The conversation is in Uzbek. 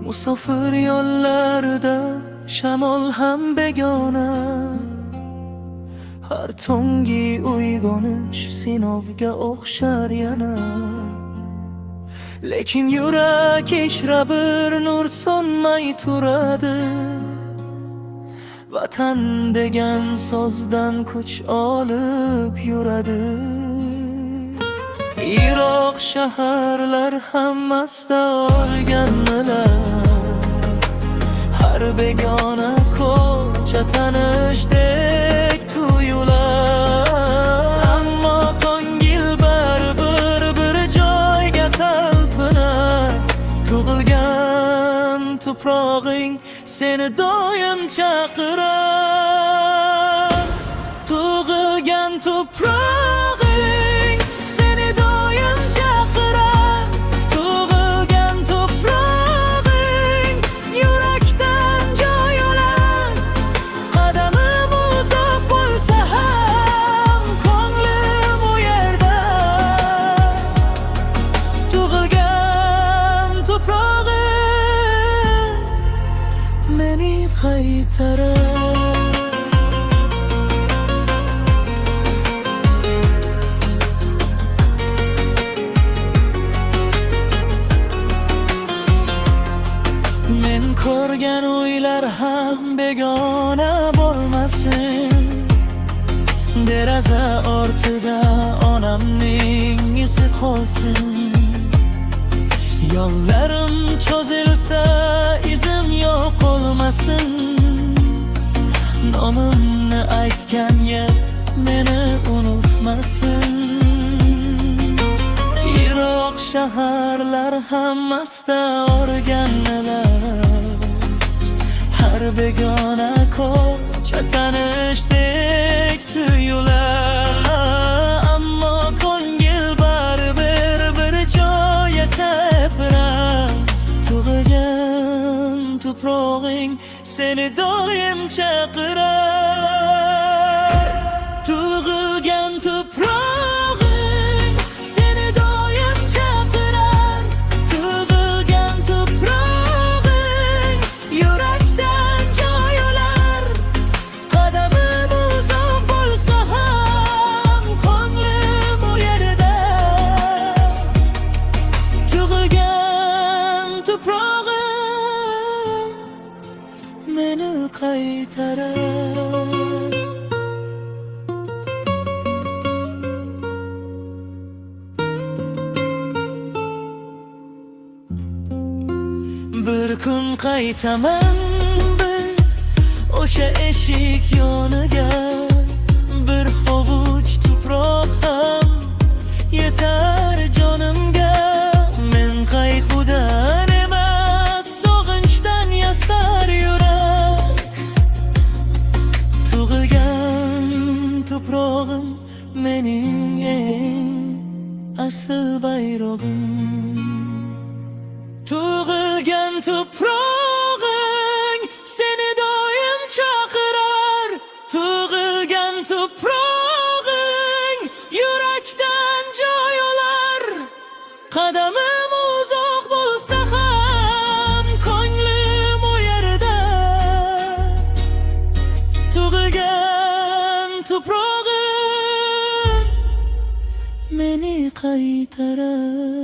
Musofir yo'llarida shamol ham begona. Har tungi uyg'onish sinovga o'xshar yana. Lekin yurak ichra bir nur so'nmay turadi. Vatan degan so'zdan kuch olib yuradi. Yiroq shaharlar hammasida o'rganmalar. Har begona ko'cha tanishdek tuyular. Ammo ko'ngil baribir bir joyga talpinar. Tug'ilgan tuprog'ing seni doim chaqirar. Tug'ilgan tuprog'ing seni doim chaqirar. Tug'ilgan tuprog'ing yurakdan joy olar. Qadamim uzoq bo'lsa ham ko'nglim u yerda. Tug'ilgan tuprog'ing meni qaytarar. Men ko'rgan uylar ham begona bo'lmasin. Deraza ortida onamning izi qolsin. Yo'llarim cho'zilsa izim yo'qolmasin. Nomimni aytgan yer meni unutmasin. Yiroq shaharlar hammasida o'rganmalar. Har begona ko'cha tanishdek tuyular. Ammo ko'ngil baribir bir joyga tepirar. Tug'ilgan tuprog'ing seni doim chaqirar. Tug'ilgan tuprog'ing seni doim chaqirar. Tug'ilgan tuprog'ing yurakdan joy olar. Qadamim uzoq bo'lsa ham ko'nglim u yerda. Tug'ilgan tuprog'im meni qaytarar. Bir kun qaytaman bir o'sha eshik yoniga. Bir hovuch tuproq ham yetar jonimga. Men qayg'udan emas sog'inchdan yasar yurak. Tug'ilgan tuprog'im mening eng asl bayrog'im. Tug'ilgan tuprog'ing seni doim chaqirar. Tug'ilgan tuprog'ing yurakdan joy olar. Qadamim uzoq bo'lsa ham ko'nglim u yerda. Tug'ilgan tuprog'ing meni qaytarar.